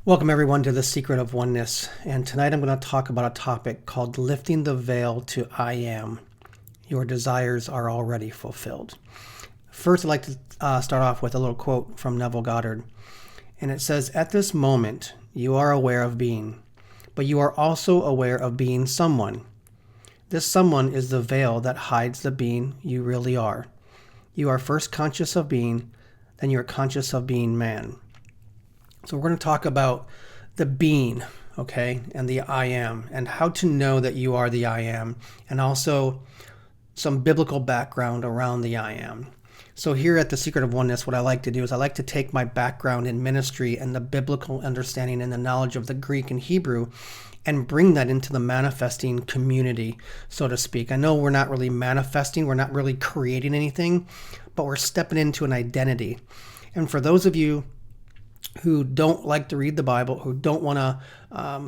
Welcome everyone to The Secret of Oneness, and tonight I'm going to talk about a topic called lifting the veil to I am. Your desires are already fulfilled. First, I'd like to start off with a little quote from Neville Goddard, and it says, "At this moment, you are aware of being, but you are also aware of being someone. This someone is the veil that hides the being you really are. You are first conscious of being, then you're conscious of being man." So we're going to talk about the being, okay, and the I am, and how to know that you are the I am, and also some biblical background around the I am. So here at The Secret of Oneness, what I like to do is I like to take my background in ministry and the biblical understanding and the knowledge of the Greek and Hebrew and bring that into the manifesting community, so to speak. I know we're not really manifesting, we're not really creating anything, but we're stepping into an identity. And for those of you who don't like to read the Bible, who don't want to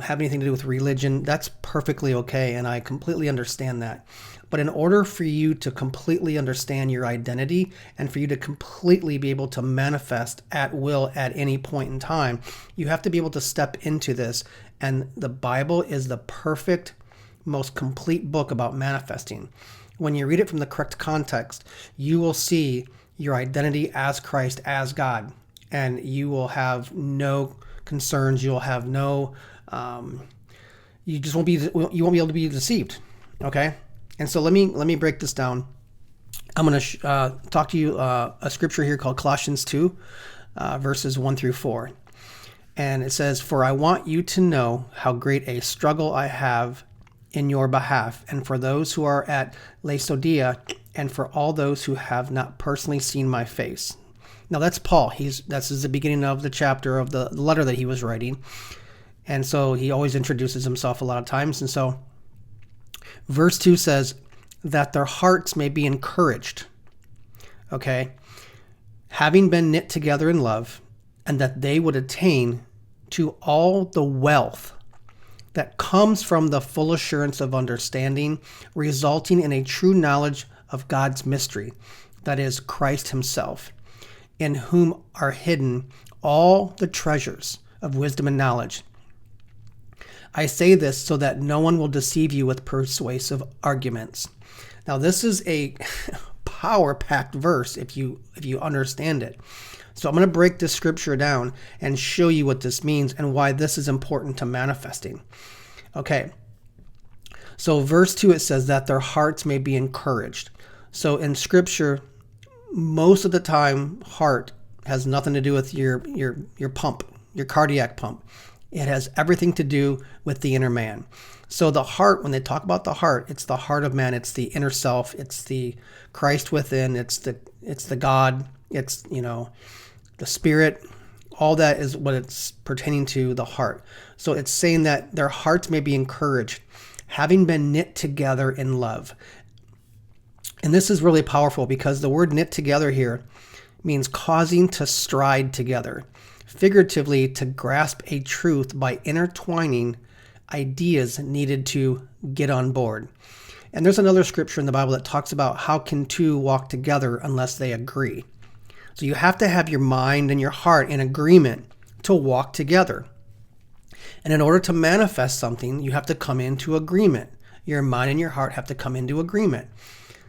have anything to do with religion, that's perfectly okay, and I completely understand that. But in order for you to completely understand your identity and for you to completely be able to manifest at will at any point in time, you have to be able to step into this. And the Bible is the perfect, most complete book about manifesting. When you read it from the correct context, you will see your identity as Christ, as God. And you will have no concerns. You'll have no, you won't be able to be deceived. Okay. And so let me break this down. I'm going to talk to you a scripture here called Colossians 2, verses 1 through 4. And it says, "For I want you to know how great a struggle I have in your behalf, and for those who are at Laodicea, and for all those who have not personally seen my face." Now that's Paul. This is the beginning of the chapter of the letter that he was writing. And so he always introduces himself a lot of times. And so verse 2 says, "That their hearts may be encouraged." Okay. "Having been knit together in love, and that they would attain to all the wealth that comes from the full assurance of understanding, resulting in a true knowledge of God's mystery, that is Christ himself, in whom are hidden all the treasures of wisdom and knowledge. I say this so that no one will deceive you with persuasive arguments." Now, this is a power-packed verse if you understand it. So I'm going to break this scripture down and show you what this means and why this is important to manifesting. Okay. So verse 2, it says that their hearts may be encouraged. So in scripture, most of the time, heart has nothing to do with your pump, your cardiac pump. It has everything to do with the inner man. So the heart, when they talk about the heart, it's the heart of man. It's the inner self. It's the Christ within. It's the God. It's, the spirit. All that is what it's pertaining to the heart. So it's saying that their hearts may be encouraged, having been knit together in love. And this is really powerful because the word knit together here means causing to stride together, figuratively to grasp a truth by intertwining ideas needed to get on board. And there's another scripture in the Bible that talks about how can two walk together unless they agree. So you have to have your mind and your heart in agreement to walk together. And in order to manifest something, you have to come into agreement. Your mind and your heart have to come into agreement.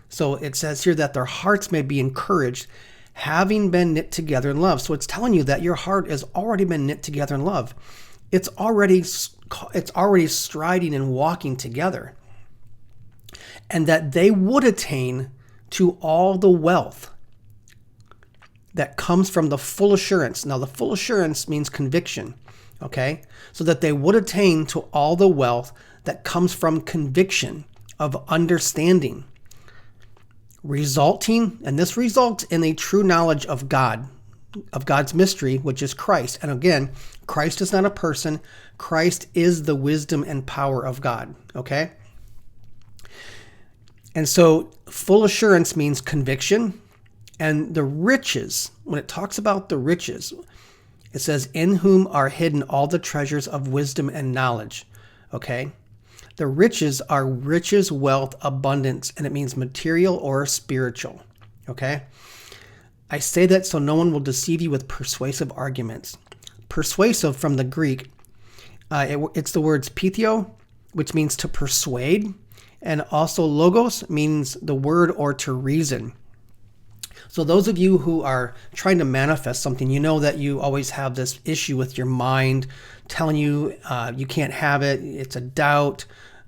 So it says here that their hearts may be encouraged, having been knit together in love. So it's telling you that your heart has already been knit together in love. It's already striding and walking together. And that they would attain to all the wealth that comes from the full assurance. Now the full assurance means conviction. Okay? So that they would attain to all the wealth that comes from conviction of understanding. Resulting, and this results in a true knowledge of God, of God's mystery, which is Christ. And again, Christ is not a person. Christ is the wisdom and power of God. Okay? And so full assurance means conviction. And the riches, when it talks about the riches, it says, "In whom are hidden all the treasures of wisdom and knowledge." Okay? The riches are riches, wealth, abundance, and it means material or spiritual. Okay? I say that so no one will deceive you with persuasive arguments. Persuasive from the Greek, it's the words pithio, which means to persuade, and also logos means the word or to reason. So those of you who are trying to manifest something, you know that you always have this issue with your mind telling you you can't have it. It's a doubt.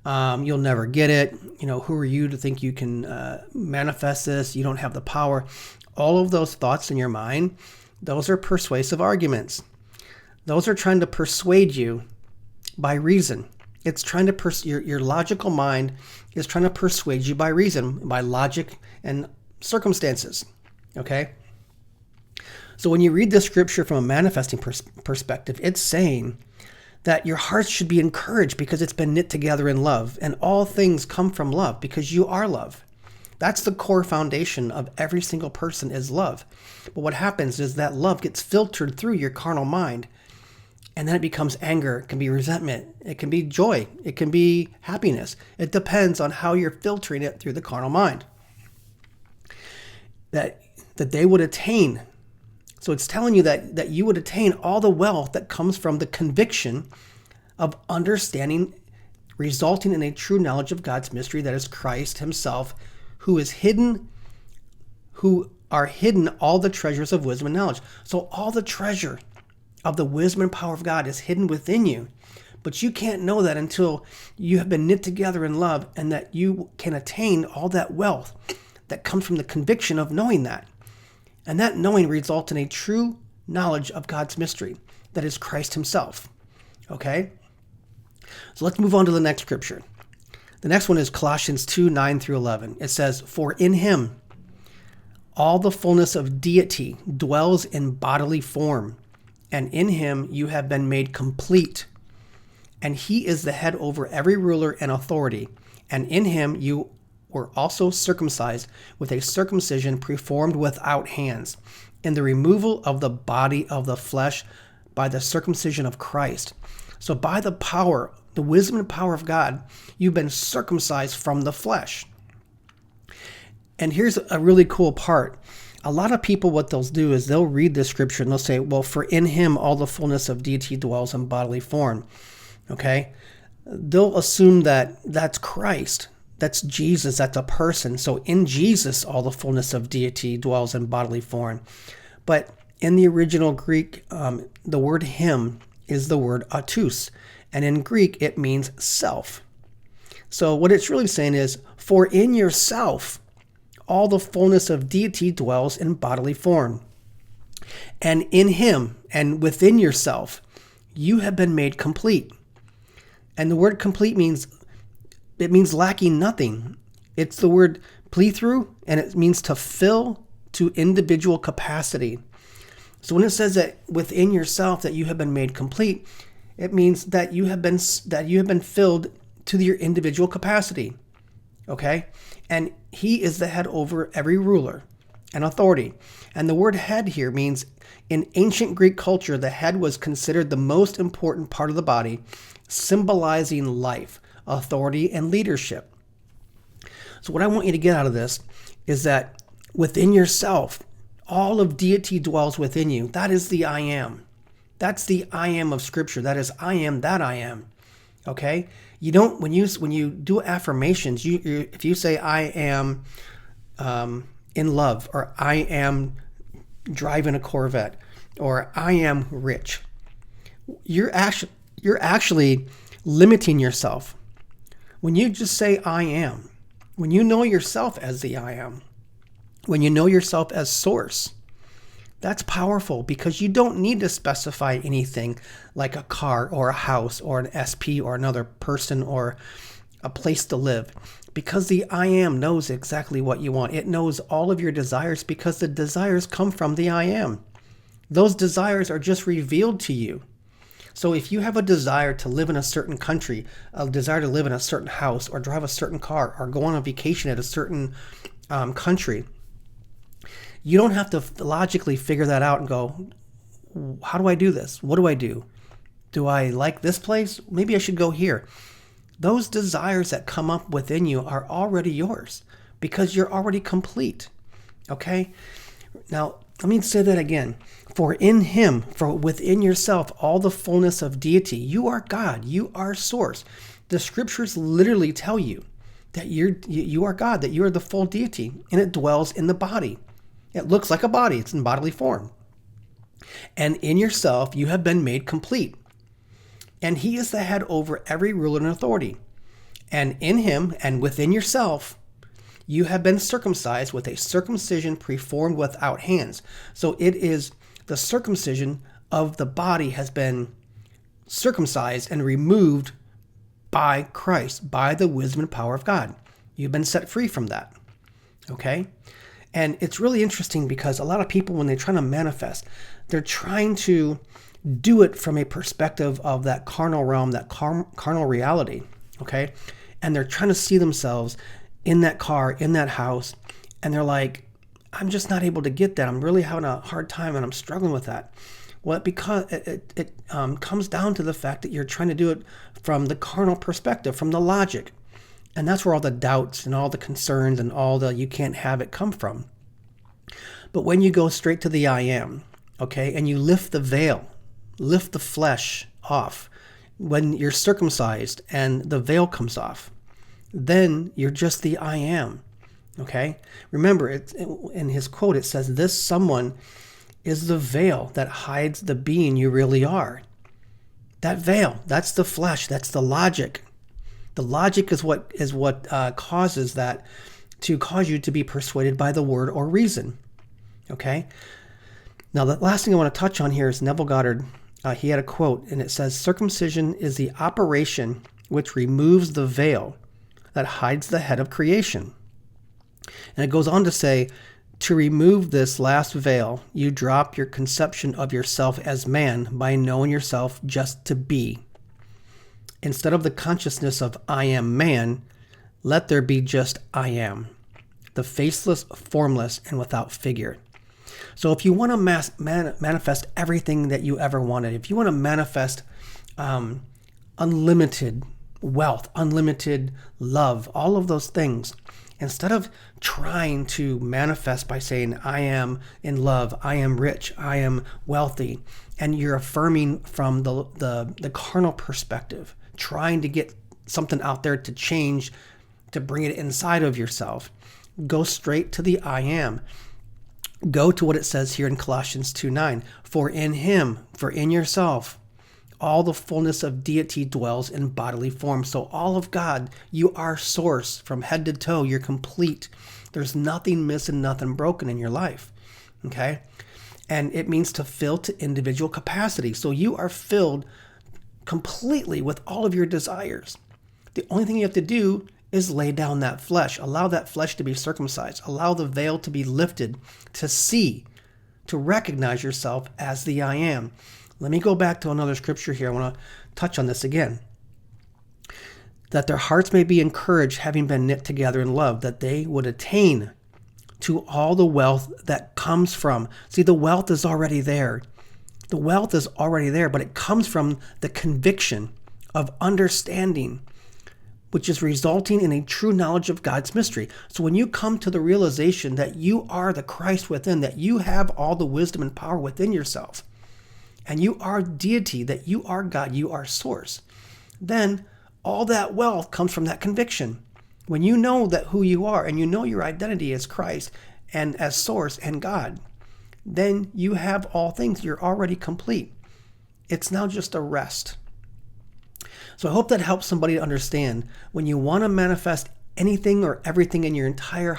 You'll never get it. Who are you to think you can manifest this? You don't have the power. All of those thoughts in your mind, those are persuasive arguments. Those are trying to persuade you by reason. It's trying to your logical mind is trying to persuade you by reason, by logic and circumstances. Okay? So when you read this scripture from a manifesting perspective, it's saying that your hearts should be encouraged because it's been knit together in love, and all things come from love because you are love. That's the core foundation of every single person is love. But what happens is that love gets filtered through your carnal mind, and then it becomes anger. It can be resentment. It can be joy. It can be happiness. It depends on how you're filtering it through the carnal mind. That they would attain. So it's telling you that you would attain all the wealth that comes from the conviction of understanding, resulting in a true knowledge of God's mystery, that is Christ himself, who are hidden all the treasures of wisdom and knowledge. So all the treasure of the wisdom and power of God is hidden within you. But you can't know that until you have been knit together in love, and that you can attain all that wealth that comes from the conviction of knowing that. And that knowing results in a true knowledge of God's mystery, that is Christ himself. Okay? So let's move on to the next scripture. The next one is Colossians 2:9-11. It says, "For in him all the fullness of deity dwells in bodily form, and in him you have been made complete. And he is the head over every ruler and authority. And in him you were also circumcised with a circumcision performed without hands, in the removal of the body of the flesh by the circumcision of Christ." So by the power, the wisdom and power of God, you've been circumcised from the flesh. And here's a really cool part. A lot of people, what they'll do is they'll read this scripture and they'll say, well, for in him all the fullness of deity dwells in bodily form. Okay? They'll assume that that's Christ. That's Jesus. That's a person. So in Jesus, all the fullness of deity dwells in bodily form. But in the original Greek, the word him is the word autos. And in Greek, it means self. So what it's really saying is, for in yourself, all the fullness of deity dwells in bodily form. And in him, and within yourself, you have been made complete. And the word complete means lacking nothing. It's the word plethru, and it means to fill to individual capacity. So when it says that within yourself that you have been made complete, it means that you have been filled to your individual capacity. Okay? And he is the head over every ruler and authority. And the word head here means, in ancient Greek culture, the head was considered the most important part of the body, symbolizing life, authority, and leadership. So what I want you to get out of this is that within yourself, all of deity dwells within you. That is the I am. That's the I am of Scripture. That is, I am that I am. Okay? You don't, when you do affirmations, if you say I am in love, or I am driving a Corvette, or I am rich, you're actually limiting yourself. When you just say I am, when you know yourself as the I am, when you know yourself as source, that's powerful, because you don't need to specify anything like a car or a house or an SP or another person or a place to live, because the I am knows exactly what you want. It knows all of your desires, because the desires come from the I am. Those desires are just revealed to you. So if you have a desire to live in a certain country, a desire to live in a certain house, or drive a certain car, or go on a vacation at a certain country, you don't have to logically figure that out and go, how do I do this? What do I do? Do I like this place? Maybe I should go here. Those desires that come up within you are already yours, because you're already complete. Okay? Now, let me say that again. For in him, for within yourself, all the fullness of deity. You are God. You are source. The scriptures literally tell you that you are God, that you are the full deity, and it dwells in the body. It looks like a body. It's in bodily form. And in yourself, you have been made complete. And he is the head over every ruler and authority. And in him and within yourself, you have been circumcised with a circumcision performed without hands. So it is the circumcision of the body has been circumcised and removed by Christ, by the wisdom and power of God. You've been set free from that. Okay? And it's really interesting because a lot of people, when they're trying to manifest, they're trying to do it from a perspective of that carnal realm, that carnal reality. Okay? And they're trying to see themselves in that car, in that house, and they're like, I'm just not able to get that. I'm really having a hard time and I'm struggling with that. Well, because it comes down to the fact that you're trying to do it from the carnal perspective, from the logic. And that's where all the doubts and all the concerns and all the you can't have it come from. But when you go straight to the I am, okay, and you lift the veil, lift the flesh off, when you're circumcised and the veil comes off, then you're just the I am. Okay? Remember, in his quote, it says, this someone is the veil that hides the being you really are. That veil, that's the flesh, that's the logic. The logic is what causes that to cause you to be persuaded by the word or reason. Okay? Now, the last thing I want to touch on here is Neville Goddard. He had a quote, and it says, circumcision is the operation which removes the veil that hides the head of creation. And it goes on to say, to remove this last veil, you drop your conception of yourself as man by knowing yourself just to be. Instead of the consciousness of I am man, let there be just I am, the faceless, formless, and without figure. So if you want to manifest everything that you ever wanted, if you want to manifest unlimited wealth, unlimited love, all of those things, instead of trying to manifest by saying, I am in love, I am rich, I am wealthy, and you're affirming from the carnal perspective, trying to get something out there to change, to bring it inside of yourself, go straight to the I am. Go to what it says here in Colossians 2:9. For in him, for in yourself, all the fullness of deity dwells in bodily form. So all of God, you are source from head to toe. You're complete. There's nothing missing, nothing broken in your life. Okay? And it means to fill to individual capacity. So you are filled completely with all of your desires. The only thing you have to do is lay down that flesh. Allow that flesh to be circumcised. Allow the veil to be lifted to see, to recognize yourself as the I am. Let me go back to another scripture here. I want to touch on this again. That their hearts may be encouraged, having been knit together in love, that they would attain to all the wealth that comes from. See, the wealth is already there. The wealth is already there, but it comes from the conviction of understanding, which is resulting in a true knowledge of God's mystery. So when you come to the realization that you are the Christ within, that you have all the wisdom and power within yourself, and you are deity, that you are God, you are source, then all that wealth comes from that conviction. When you know that who you are and you know your identity as Christ and as source and God, then you have all things. You're already complete. It's now just a rest. So I hope that helps somebody to understand when you want to manifest anything or everything in your entire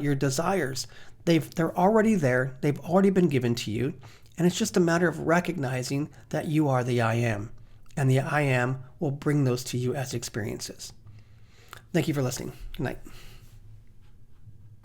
your desires, they're already there. They've already been given to you. And it's just a matter of recognizing that you are the I am. And the I am will bring those to you as experiences. Thank you for listening. Good night.